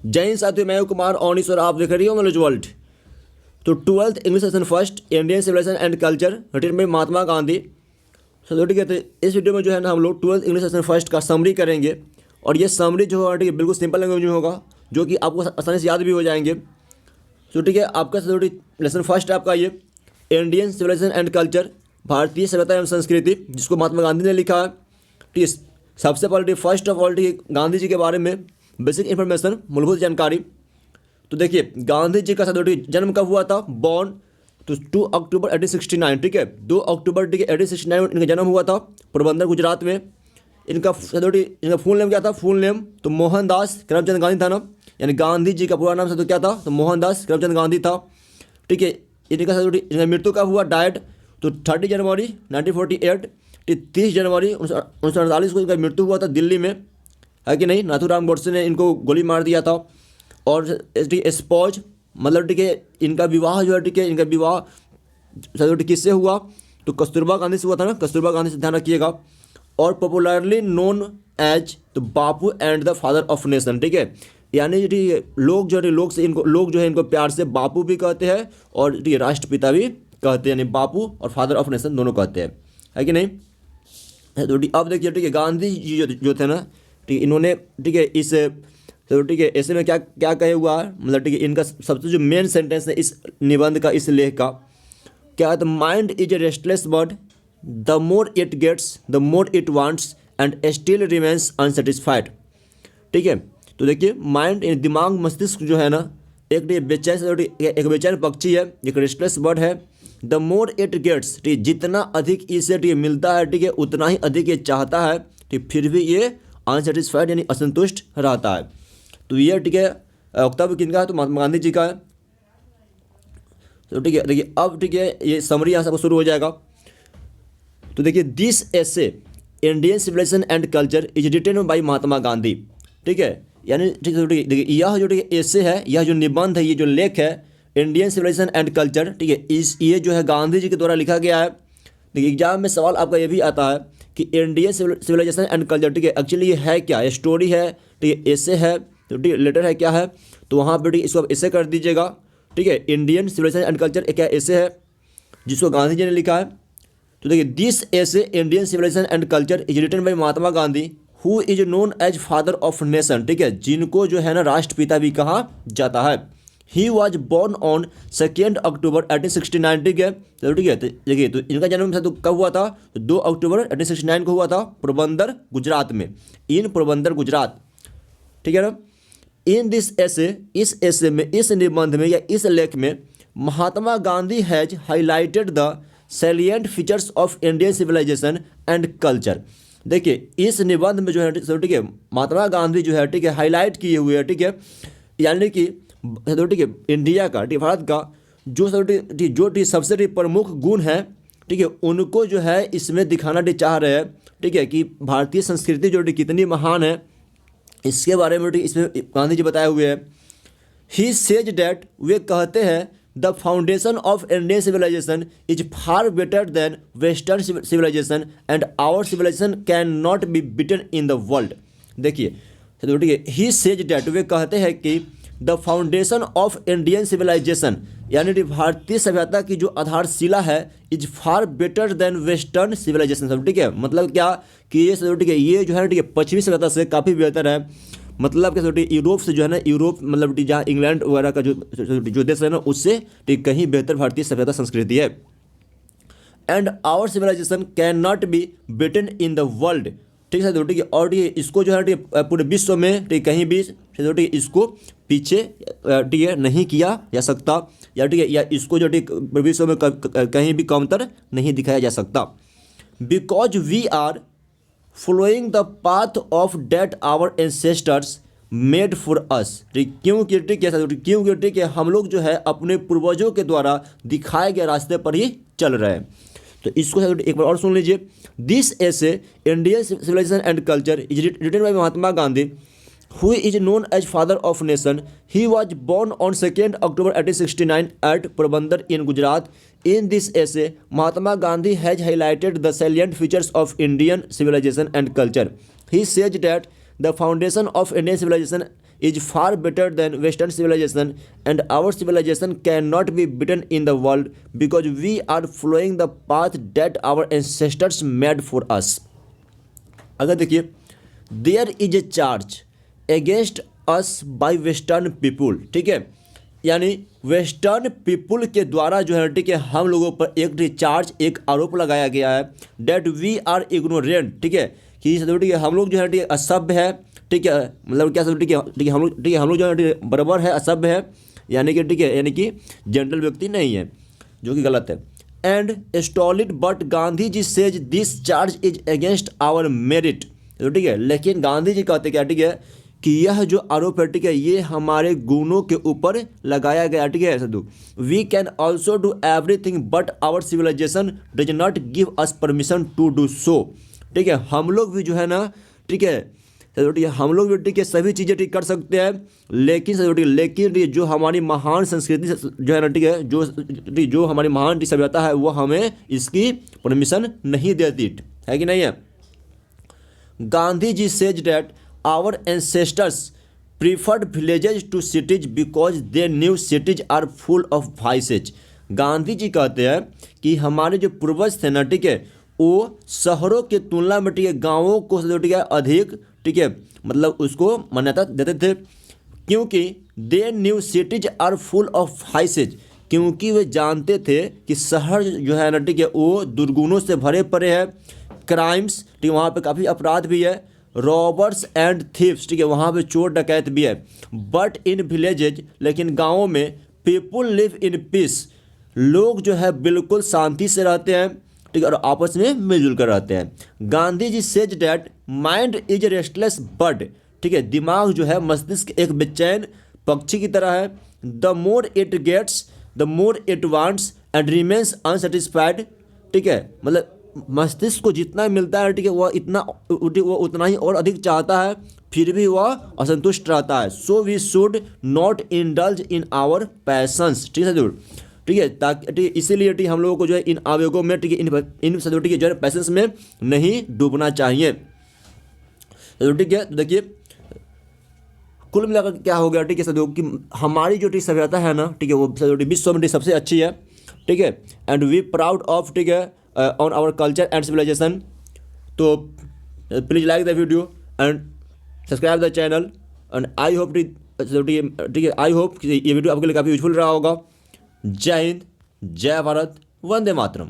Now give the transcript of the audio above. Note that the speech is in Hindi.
जय हिंद साथियों, मैं हूं कुमार ओनिस और आप देख रही हो नॉलेज वर्ल्ड। तो 12th English session first Indian civilization and culture written by Mahatma Gandhi. तो ठीक है, तो इस वीडियो में जो है ना हम लोग 12th इंग्लिश सेशन फर्स्ट का समरी करेंगे। और ये समरी जो है ठीक है बिल्कुल सिंपल लैंग्वेज में होगा, जो कि आपको आसानी से याद भी हो जाएंगे। तो ठीक है, आपका लेसन फर्स्ट है आपका ये इंडियन सिविलाइजेशन एंड कल्चर, भारतीय सभ्यता एवं संस्कृति, जिसको महात्मा गांधी ने लिखा है। ठीक है, सबसे पहले फर्स्ट ऑफ ऑल ठीक है गांधी जी के बारे में बेसिक इन्फॉर्मेशन, मूलभूत जानकारी। तो देखिए गांधी जी का जन्म कब हुआ था, बॉर्न तो 2 अक्टूबर 1869। ठीक है, 2 अक्टूबर ठीक है 1869 इनका जन्म हुआ था पोरबंदर गुजरात में। इनका फुल नेम क्या था, फुल नेम तो मोहनदास करमचंद गांधी था ना, यानी गांधी जी का पूरा नाम तो क्या था, तो मोहनदास करमचंद गांधी था। ठीक है, इनका मृत्यु कब हुआ, डाइट तो 30 जनवरी 1948। 30 जनवरी 1948 को इनका मृत्यु हुआ था दिल्ली में, है कि नहीं। नाथूराम गोडसे ने इनको गोली मार दिया था। और स्पॉज मतलब ठीक है इनका विवाह जो है ठीक है इनका विवाह किससे हुआ, तो कस्तूरबा गांधी से हुआ था ना, कस्तूरबा गांधी से ध्यान रखिएगा। और popularly known as the Bapu and the father of nation. ठीक है, यानी ठीक है लोग जो है इनको प्यार से बापू भी कहते हैं और ठीक है राष्ट्रपिता भी कहते हैं, यानी बापू और फादर ऑफ नेशन दोनों कहते हैं, है कि नहीं। तो अब देखिए ठीक है गांधी जी जो थे ना ठीक इन्होंने ठीक है इस तो ठीक है ऐसे में क्या क्या कहे हुआ है, मतलब ठीक है इनका सबसे जो मेन सेंटेंस है इस निबंध का, इस लेख का क्या है, the mind is a restless bird, the more it gets the more it wants and still remains unsatisfied. ठीक है, तो देखिए माइंड दिमाग मस्तिष्क जो है ना एक बेचैन पक्षी है, एक रेस्टलेस बर्ड है। द मोर इट गेट्स ठीक जितना अधिक इसे ठीक मिलता है ठीक है उतना ही अधिक ये चाहता है ठीक, फिर भी ये अनसेटिस्फाइड यानी असंतुष्ट रहता है। तो ये ठीक है वक्तव्य किनका है, तो महात्मा गांधी जी का है। तो ठीक है देखिए अब ठीक है ये समरी यहाँ से शुरू हो जाएगा। तो देखिए this essay Indian civilization and culture is written by Mahatma Gandhi. ठीक है, यानी ठीक है देखिए यह जो ठीक है एसे है, यह जो निबंध है, ये जो लेख है इंडियन सिविलाइजेशन एंड कल्चर, ठीक है ये जो है गांधी जी के द्वारा लिखा गया है। देखिए एग्जाम में सवाल आपका ये भी आता है कि इंडियन सिविलाइजेशन एंड कल्चर ठीक है एक्चुअली ये है क्या, ये स्टोरी है ठीक है, एसे है तो ठीक है लेटर है क्या है, तो वहाँ पर ठीक इसको आप एसे कर दीजिएगा। ठीक है, इंडियन सिविलाइजेशन एंड कल्चर एक क्या एसे है जिसको गांधी जी ने लिखा है। तो देखिए this essay Indian civilization and culture is written by Mahatma Gandhi who is known as father of nation. ठीक है, जिनको जो है ना राष्ट्रपिता भी कहा जाता है। ही वॉज बोर्न ऑन 2 अक्टूबर 1869। ठीक है, तो ठीक है देखिए तो इनका जन्म तो कब हुआ था, तो 2 अक्टूबर 1869 को हुआ था पोरबंदर गुजरात में, इन पोरबंदर गुजरात। ठीक है ना। इन दिस एसे इस एसे में, इस निबंध में या इस लेख में Mahatma Gandhi has highlighted the salient features of Indian civilization and culture. देखिए इस निबंध में जो है ठीक है महात्मा गांधी जो है ठीक है हाईलाइट किए हुए हैं। ठीक है, यानी कि ठीक है इंडिया का ठीक भारत का जो सबसे प्रमुख गुण है ठीक है उनको जो है इसमें दिखाना चाह रहे हैं। ठीक है, कि भारतीय संस्कृति जो कितनी महान है इसके बारे में इसमें गांधी जी बताए हुए हैं। ही सेज डैट, वे कहते हैं the foundation of Indian civilization is far better than western civilization and our civilization can not be beaten in the world. देखिए तो ठीक है ही सेज डैट, वे कहते हैं कि the foundation of Indian civilization यानी कि भारतीय सभ्यता की जो आधारशिला है is far better than western civilization. सब ठीक है, मतलब क्या कि ये ठीक है ये जो है ठीक है पश्चिमी सभ्यता से काफ़ी बेहतर है। मतलब क्या यूरोप से जो है ना, यूरोप मतलब जहाँ इंग्लैंड वगैरह का जो देश है ना उससे ठीक कहीं बेहतर भारतीय सभ्यता संस्कृति है। And our civilization can not be beaten in the world. ठीक है, ठीक है और ठीक है इसको जो है ठीक पूरे विश्व में ठीक कहीं भी ठीक है इसको पीछे ठीक है नहीं किया जा सकता, या ठीक है या इसको जो ठीक विश्व में कहीं भी कमतर नहीं दिखाया जा सकता। Because we are following the path of that our ancestors made for us. ठीक क्योंकि ठीक है क्योंकि ठीक है हम लोग जो है अपने पूर्वजों के द्वारा दिखाए गए रास्ते पर ही चल रहे हैं। तो इसको एक बार और सुन लीजिए। This essay Indian civilization and culture is written by Mahatma Gandhi who is known as father of nation. He was born on 2 October 1869 at Porbandar in Gujarat. In this essay, Mahatma Gandhi has highlighted the salient features of Indian civilization and culture. He says that the foundation of Indian civilization is far better than Western civilization, and our civilization cannot be beaten in the world because we are following the path that our ancestors made for us. अगर देखिए, there is a charge against us by Western people, ठीक है, यानी वेस्टर्न पीपुल के द्वारा जो है, ठीक है, हम लोगों पर एक चार्ज, एक आरोप लगाया गया है, डेट वी आर इग्नोरेंट, ठीक है, कि ठीक है हम लोग जो है, ठीक है, असभ्य है, ठीक है, मतलब क्या सब, ठीक है, ठीक है, हम लोग जो है बराबर है, असभ्य है, यानी कि ठीक है, यानी कि जनरल व्यक्ति नहीं है, जो कि गलत है. And stolid but Gandhi ji says this charge is against our merit, ठीक है, लेकिन गांधी जी कहते क्या, ठीक है, कि यह जो आरोप है, ठीक है, ये हमारे गुणों के ऊपर लगाया गया, ठीक है. सदु we can also do everything but our civilization does not give us permission to do so, ठीक है, हम लोग भी जो है ना, ठीक है, ठीक है, हम लोग भी ठीक है सभी चीज़ें ठीक कर सकते हैं, लेकिन जो हमारी महान संस्कृति जो है ना, ठीक है, जो हमारी महान सभ्यता है वो हमें इसकी परमिशन नहीं देती है, कि नहीं है. Gandhi ji says that our ancestors preferred villages to cities because the new cities are full of vices. Gandhi ji कहते हैं कि हमारे जो पूर्वज थे ना, ठीक है, वो शहरों के तुलना में, ठीक है, गाँवों को ठीक है अधिक, ठीक है, मतलब उसको मान्यता देते थे, क्योंकि the new cities are full of vices, क्योंकि वे जानते थे कि शहर जो है ना, ठीक है, वो दुर्गुणों से भरे पड़े हैं, क्राइम्स, ठीक है, वहाँ पे काफ़ी अपराध भी है, रॉबर्स एंड थीव्स, ठीक है, वहाँ पे चोर डकैत भी है. बट इन विलेजेज, लेकिन गाँवों में पीपुल लिव इन पीस, लोग जो है बिल्कुल शांति से रहते हैं, ठीक है, और आपस में मिलजुल कर रहते हैं. Gandhi ji says that mind is restless bird, ठीक है, दिमाग जो है मस्तिष्क एक बेचैन पक्षी की तरह है. The more it gets the more it wants and remains unsatisfied, ठीक है, मतलब मस्तिष्क को जितना मिलता है, ठीक है, वो उतना ही और अधिक चाहता है, फिर भी वह असंतुष्ट रहता है. So we should not indulge in our passions, ठीक है जरूर, ठीक है, ताकि ठीक इसीलिए ठीक हम लोगों को जो है इन आवेगों में, ठीक है, इन सदोटी के जो है पैशंस में नहीं डूबना चाहिए. ठीक है, तो देखिए कुल मिलाकर क्या हो गया, ठीक है सदों कि हमारी जो ठीक सभ्यता है ना, ठीक है, वो सदोटी विश्व में सबसे अच्छी है, ठीक है, एंड वी प्राउड ऑफ, ठीक है, on our culture and civilization. तो please like the video and subscribe the channel, and I hope, ठीक है, आई होप ये वीडियो आपके लिए काफ़ी यूजफुल रहा होगा. जय हिंद, जय भारत, वंदे मातरम.